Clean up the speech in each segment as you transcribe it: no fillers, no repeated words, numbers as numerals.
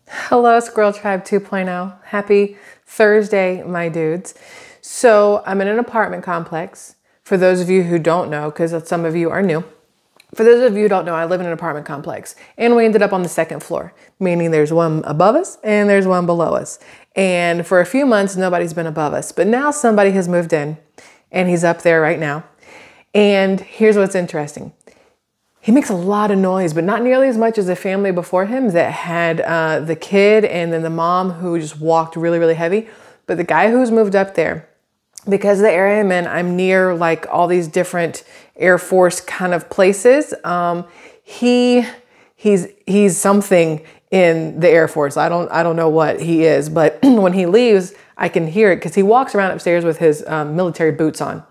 Hello, Squirrel Tribe 2.0. Happy Thursday, my dudes. So I'm in an apartment complex. For those of you who don't know, because some of you are new, for those of you who don't know, I live in an apartment complex and we ended up on the second floor, meaning there's one above us and there's one below us. And for a few months, nobody's been above us, but now somebody has moved in and he's up there right now. And here's what's interesting. He makes a lot of noise, but not nearly as much as the family before him that had the kid and then the mom who just walked really, really heavy. But the guy who's moved up there, because of the area I'm in, I'm near like all these different Air Force kind of places. He's something in the Air Force. I don't know what he is, but when he leaves, I can hear it because he walks around upstairs with his military boots on.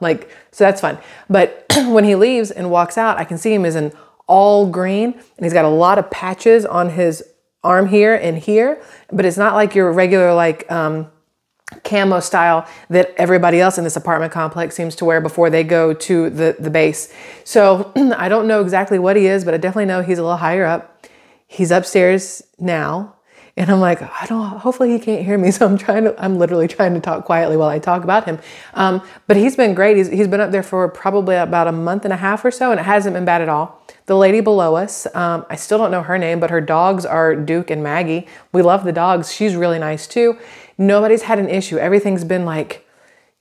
So that's fun. But when he leaves and walks out, I can see him as in all green and he's got a lot of patches on his arm here and here, but it's not like your regular camo style that everybody else in this apartment complex seems to wear before they go to the base. So I don't know exactly what he is, but I definitely know he's a little higher up. He's upstairs now. And I'm like, hopefully he can't hear me. So I'm literally trying to talk quietly while I talk about him. But he's been great. He's been up there for probably about a month and a half or so, and it hasn't been bad at all. The lady below us, I still don't know her name, but her dogs are Duke and Maggie. We love the dogs. She's really nice too. Nobody's had an issue. Everything's been like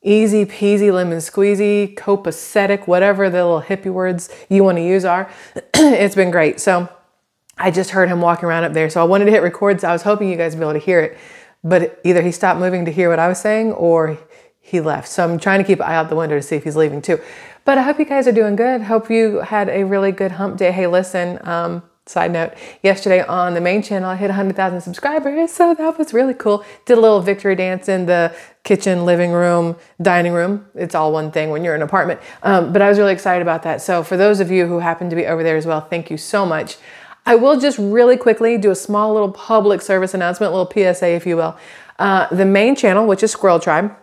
easy peasy, lemon squeezy, copacetic, whatever the little hippie words you want to use are. It's been great. So I just heard him walking around up there. So I wanted to hit record. So I was hoping you guys would be able to hear it, but either he stopped moving to hear what I was saying or he left. So I'm trying to keep an eye out the window to see if he's leaving too. But I hope you guys are doing good. Hope you had a really good hump day. Hey, listen, side note, yesterday on the main channel, I hit 100,000 subscribers. So that was really cool. Did a little victory dance in the kitchen, living room, dining room. It's all one thing when you're in an apartment. But I was really excited about that. So for those of you who happen to be over there as well, thank you so much. I will just really quickly do a small little public service announcement, a little PSA, if you will. The main channel, which is Squirrel Tribe,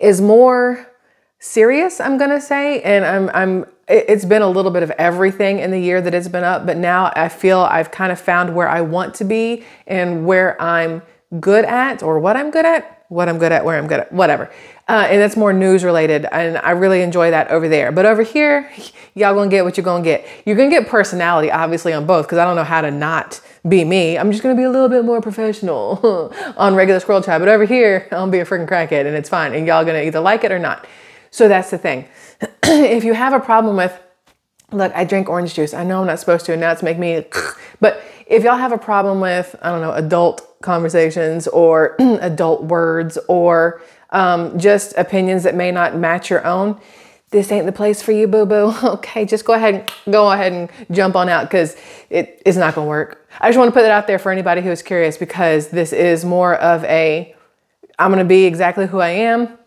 is more serious, I'm gonna say, and it's been a little bit of everything in the year that it's been up, but now I feel I've kind of found where I want to be and where I'm good at, or what I'm good at, where I'm good at, whatever. And that's more news related, and I really enjoy that over there. But over here, y'all gonna get what you're gonna get. You're gonna get personality, obviously, on both, because I don't know how to not be me. I'm just gonna be a little bit more professional on regular Squirrel Tribe. But over here, I'll be a freaking crackhead, and it's fine. And y'all gonna either like it or not. So that's the thing. If you have a problem with, look, I drink orange juice. I know I'm not supposed to, and now it's making me, but if y'all have a problem with, I don't know, adult conversations or adult words or just opinions that may not match your own, this ain't the place for you, boo-boo. Okay, just go ahead and jump on out because it's not gonna work. I just want to put it out there for anybody who is curious, because this is more of I'm gonna be exactly who I am.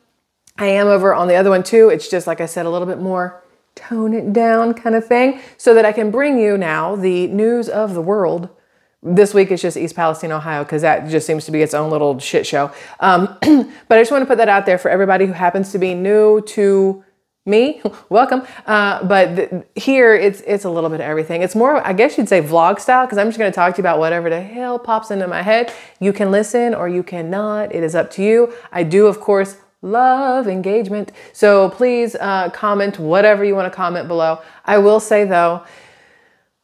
I am over on the other one too. It's just, like I said, a little bit more tone it down kind of thing, so that I can bring you now the news of the world. This week it's just East Palestine, Ohio, because that just seems to be its own little shit show. But I just want to put that out there for everybody who happens to be new to me. Welcome. But here it's a little bit of everything. It's more, I guess you'd say, vlog style, because I'm just going to talk to you about whatever the hell pops into my head. You can listen or you cannot. It is up to you. I do, of course, love engagement. So please comment whatever you want to comment below. I will say though,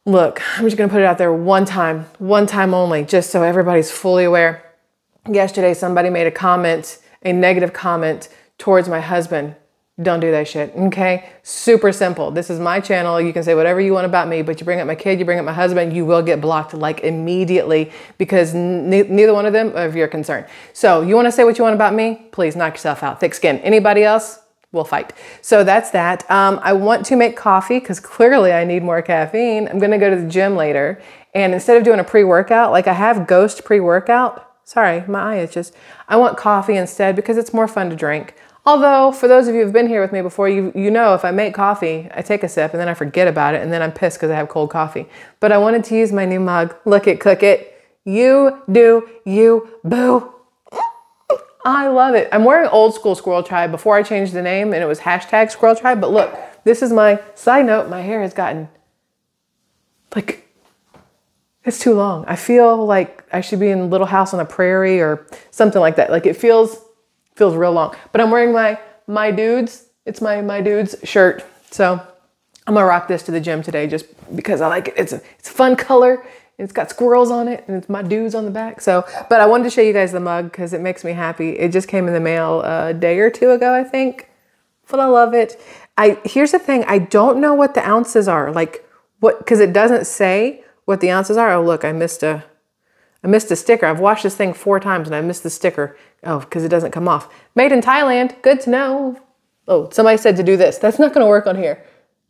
look, I'm just going to put it out there one time only, just so everybody's fully aware. Yesterday, somebody made a negative comment towards my husband. Don't do that shit, okay? Super simple. This is my channel. You can say whatever you want about me, but you bring up my kid, you bring up my husband, you will get blocked like immediately, because neither one of them are of your concern. So you want to say what you want about me? Please knock yourself out. Thick skin. Anybody else? We'll fight. So that's that. I want to make coffee because clearly I need more caffeine. I'm going to go to the gym later. And instead of doing a pre-workout, like I have Ghost pre-workout, sorry, my eye itches. I want coffee instead because it's more fun to drink. Although, for those of you who've been here with me before, you know if I make coffee, I take a sip and then I forget about it and then I'm pissed because I have cold coffee. But I wanted to use my new mug. Look it, cook it. You do you, boo. I love it. I'm wearing old school Squirrel Tribe before I changed the name, and it was hashtag Squirrel Tribe. But look, this is my side note. My hair has gotten like It's too long. I feel like I should be in Little House on the Prairie or something like that. Like it feels real long. But I'm wearing my dudes. It's my dudes shirt. So I'm gonna rock this to the gym today just because I like it. It's a fun color. It's got squirrels on it and it's my dudes on the back. So, but I wanted to show you guys the mug because it makes me happy. It just came in the mail a day or two ago, I think. But I love it. Here's the thing. I don't know what the ounces are. Like what, because it doesn't say what the ounces are. Oh, look, I missed a sticker. I've washed this thing 4 times and I missed the sticker. Oh, because it doesn't come off. Made in Thailand. Good to know. Oh, somebody said to do this. That's not going to work on here.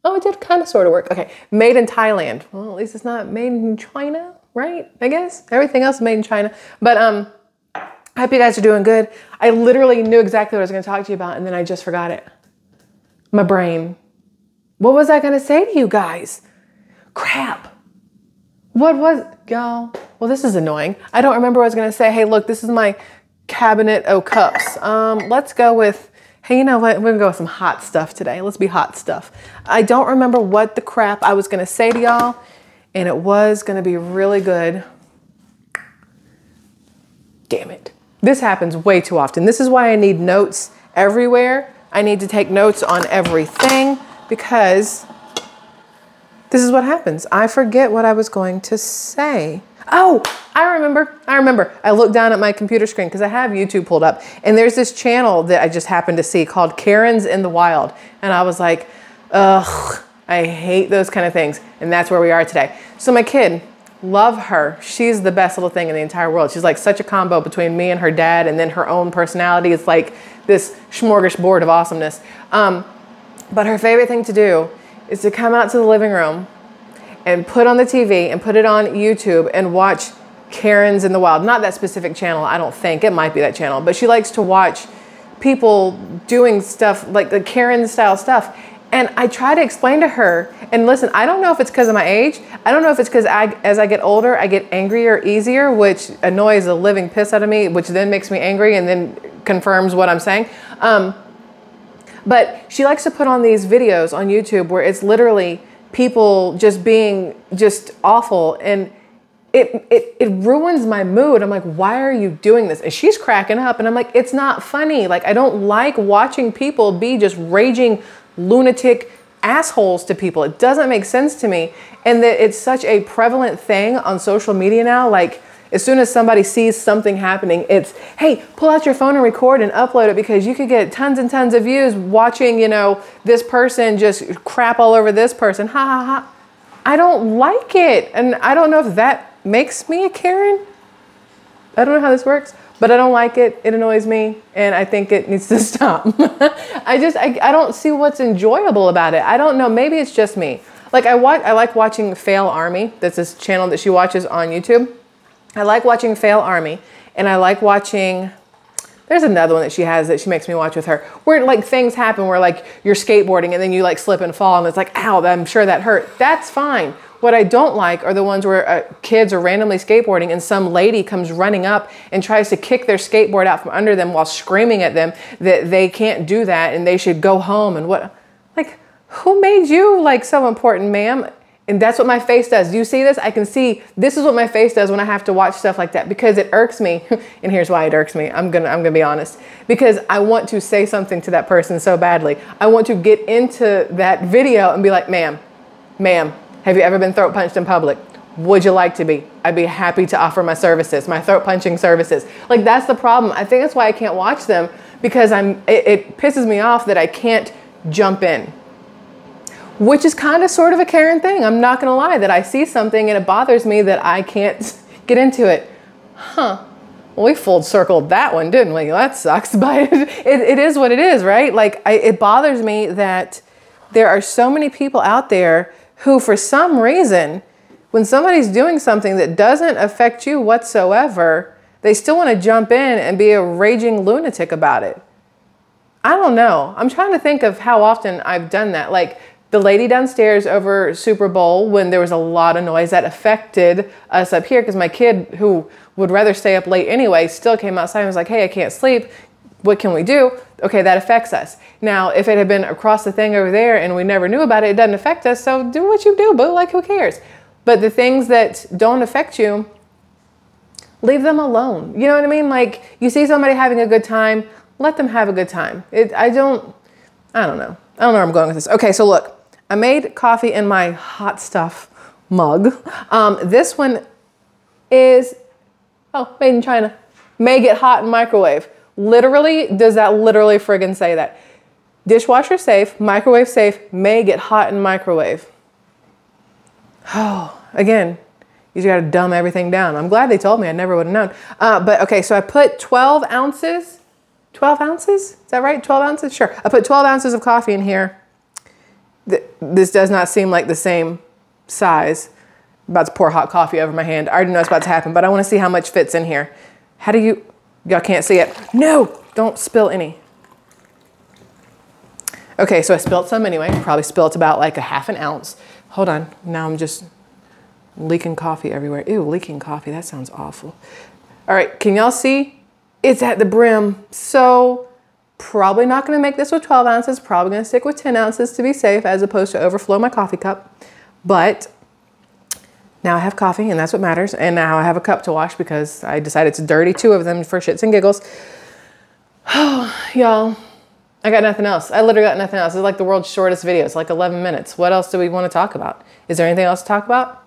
Oh, it did kind of sort of work. Okay. Made in Thailand. Well, at least it's not made in China, right? I guess. Everything else is made in China. But I hope you guys are doing good. I literally knew exactly what I was going to talk to you about and then I just forgot it. My brain. What was I going to say to you guys? Crap. What was, y'all? Well, this is annoying. I don't remember what I was going to say. Hey, look, this is my cabinet of cups. Let's go with, hey, you know what? We're going to go with some hot stuff today. Let's be hot stuff. I don't remember what the crap I was going to say to y'all, and it was going to be really good. Damn it. This happens way too often. This is why I need notes everywhere. I need to take notes on everything because this is what happens. I forget what I was going to say. Oh, I remember. I looked down at my computer screen because I have YouTube pulled up and there's this channel that I just happened to see called Karen's in the Wild. And I was like, ugh, I hate those kind of things. And that's where we are today. So my kid, love her. She's the best little thing in the entire world. She's like such a combo between me and her dad and then her own personality. It's like this smorgasbord of awesomeness. But her favorite thing to do is to come out to the living room and put on the TV and put it on YouTube and watch Karen's in the Wild. Not that specific channel, I don't think. It might be that channel. But she likes to watch people doing stuff like the Karen style stuff. And I try to explain to her, and listen, I don't know if it's because of my age. I don't know if it's because as I get older, I get angrier easier, which annoys the living piss out of me, which then makes me angry and then confirms what I'm saying. But she likes to put on these videos on YouTube where it's literally people just being just awful. And it ruins my mood. I'm like, why are you doing this? And she's cracking up. And I'm like, it's not funny. Like, I don't like watching people be just raging lunatic assholes to people. It doesn't make sense to me. And that it's such a prevalent thing on social media now. Like, as soon as somebody sees something happening, it's, hey, pull out your phone and record and upload it because you could get tons and tons of views watching, you know, this person just crap all over this person. Ha ha ha. I don't like it. And I don't know if that makes me a Karen. I don't know how this works, but I don't like it. It annoys me and I think it needs to stop. I don't see what's enjoyable about it. I don't know. Maybe it's just me. Like I like watching Fail Army. That's this channel that she watches on YouTube. I like watching Fail Army and I like watching, there's another one that she has that she makes me watch with her where like things happen where like you're skateboarding and then you like slip and fall and it's like, ow, I'm sure that hurt. That's fine. What I don't like are the ones where kids are randomly skateboarding and some lady comes running up and tries to kick their skateboard out from under them while screaming at them that they can't do that and they should go home and what, like, who made you like so important, ma'am? And that's what my face does. Do you see this? I can see this is what my face does when I have to watch stuff like that because it irks me. And here's why it irks me. I'm gonna be honest. Because I want to say something to that person so badly. I want to get into that video and be like, ma'am, have you ever been throat punched in public? Would you like to be? I'd be happy to offer my services, my throat punching services. Like that's the problem. I think that's why I can't watch them because it pisses me off that I can't jump in. Which is kind of sort of a Karen thing. I'm not gonna lie that I see something and it bothers me that I can't get into it. Huh, well, we full circled that one, didn't we? That sucks, but it is what it is, right? Like it bothers me that there are so many people out there who for some reason, when somebody's doing something that doesn't affect you whatsoever, they still wanna jump in and be a raging lunatic about it. I don't know, I'm trying to think of how often I've done that. Like, the lady downstairs over Super Bowl when there was a lot of noise that affected us up here because my kid who would rather stay up late anyway still came outside and was like, hey, I can't sleep. What can we do? Okay, that affects us. Now, if it had been across the thing over there and we never knew about it, it doesn't affect us. So do what you do, boo. Like, who cares? But the things that don't affect you, leave them alone. You know what I mean? Like, you see somebody having a good time, let them have a good time. I don't know. I don't know where I'm going with this. Okay, so look, I made coffee in my hot stuff mug. This one is, made in China. May get hot in microwave. Literally, does that literally friggin' say that? Dishwasher safe, microwave safe, may get hot in microwave. Oh, again, you just gotta dumb everything down. I'm glad they told me, I never would have known. But okay, so I put 12 ounces, 12 ounces? Is that right, 12 ounces? Sure, I put 12 ounces of coffee in here. This does not seem like the same size. I'm about to pour hot coffee over my hand. I already know it's about to happen, but I wanna see how much fits in here. How do you, y'all can't see it. No, don't spill any. Okay, so I spilled some anyway. Probably spilled about like a ½ ounce. Hold on, now I'm just leaking coffee everywhere. Ew, leaking coffee, that sounds awful. All right, can y'all see? It's at the brim. So probably not gonna make this with 12 ounces, probably gonna stick with 10 ounces to be safe as opposed to overflow my coffee cup. But now I have coffee and that's what matters. And now I have a cup to wash because I decided to dirty 2 of them for shits and giggles. Oh, y'all. I got nothing else. I literally got nothing else. It's like the world's shortest video. It's like 11 minutes. What else do we want to talk about? Is there anything else to talk about?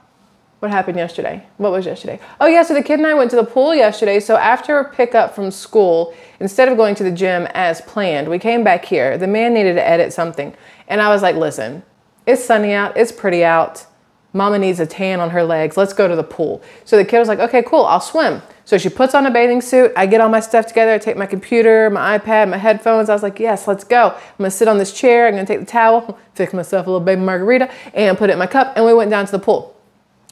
What happened yesterday? What was yesterday? Oh yeah, so the kid and I went to the pool yesterday. So after pickup from school, instead of going to the gym as planned, we came back here. The man needed to edit something. And I was like, listen, it's sunny out. It's pretty out. Mama needs a tan on her legs. Let's go to the pool. So the kid was like, okay, cool, I'll swim. So she puts on a bathing suit. I get all my stuff together. I take my computer, my iPad, my headphones. I was like, yes, let's go. I'm gonna sit on this chair. I'm gonna take the towel, fix myself a little baby margarita and put it in my cup. And we went down to the pool.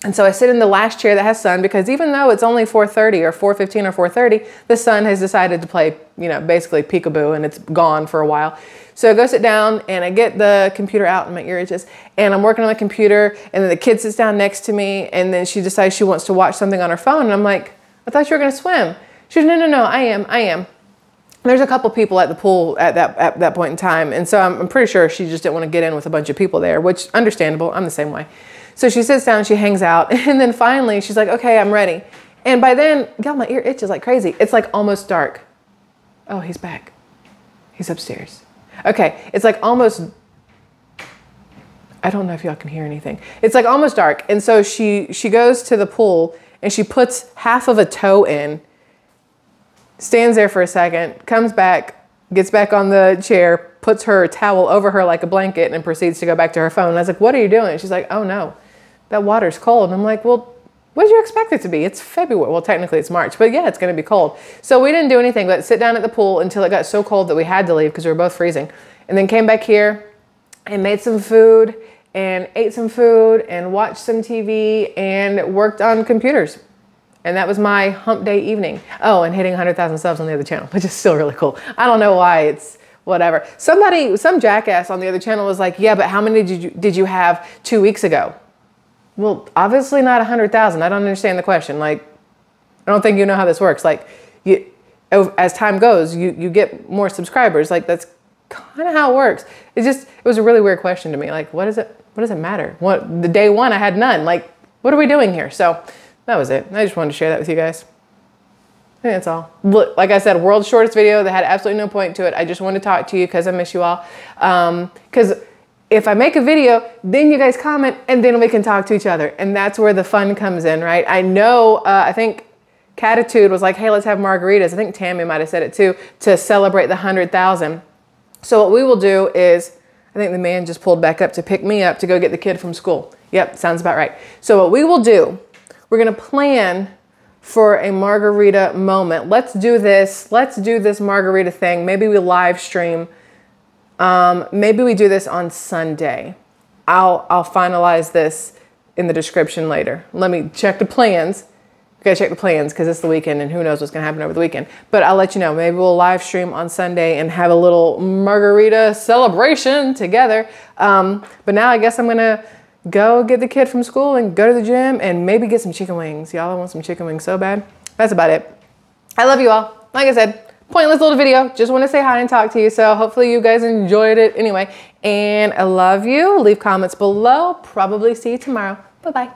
And so I sit in the last chair that has sun because even though it's only 4:30 or 4:15 or 4:30, the sun has decided to play, you know, basically peekaboo and it's gone for a while. So I go sit down and I get the computer out and my ear itches and I'm working on my computer and then the kid sits down next to me and then she decides she wants to watch something on her phone and I'm like, I thought you were gonna swim. She goes, no, I am. There's a couple people at the pool at that point in time. And so I'm pretty sure she just didn't want to get in with a bunch of people there, which understandable, I'm the same way. So she sits down, she hangs out, and then finally she's like, okay, I'm ready. And by then, y'all, my ear itches like crazy. It's like almost dark. Oh, he's back. He's upstairs. Okay, it's like almost, I don't know if y'all can hear anything. It's like almost dark. And so she goes to the pool and she puts half of a toe in, stands there for a second, comes back, gets back on the chair, puts her towel over her like a blanket and proceeds to go back to her phone. And I was like, what are you doing? She's like, oh no, that water's cold. And I'm like, well, what did you expect it to be? It's February. Well, technically it's March, but yeah, it's going to be cold. So we didn't do anything but sit down at the pool until it got so cold that we had to leave because we were both freezing. And then came back here and made some food and ate some food and watched some TV and worked on computers. And that was my hump day evening. Oh, and hitting 100,000 subs on the other channel, which is still really cool. I don't know why, it's whatever. Some jackass on the other channel was like, yeah, but how many did you have 2 weeks ago? Well, obviously not 100,000. I don't understand the question. Like, I don't think you know how this works. Like, as time goes, you get more subscribers. Like, that's kind of how it works. It was a really weird question to me. Like, what does it matter? The day one, I had none. Like, what are we doing here? So that was it. I just wanted to share that with you guys. I think that's all. Look, like I said, world's shortest video that had absolutely no point to it. I just wanted to talk to you because I miss you all. Because if I make a video, then you guys comment and then we can talk to each other. And that's where the fun comes in, right? I know, I think Catitude was like, hey, let's have margaritas. I think Tammy might have said it too, to celebrate the 100,000. So what we will do is, I think the man just pulled back up to pick me up to go get the kid from school. Yep, sounds about right. So what we will do, we're gonna plan for a margarita moment. Let's do this margarita thing. Maybe we live stream. Maybe we do this on Sunday. I'll finalize this in the description later. Let me check the plans. We gotta check the plans because it's the weekend and who knows what's gonna happen over the weekend. But I'll let you know. Maybe we'll live stream on Sunday and have a little margarita celebration together. But now I guess I'm gonna go get the kid from school and go to the gym and maybe get some chicken wings. Y'all, I want some chicken wings so bad. That's about it. I love you all. Like I said, pointless little video. Just want to say hi and talk to you. So hopefully you guys enjoyed it anyway. And I love you. Leave comments below. Probably see you tomorrow. Bye-bye.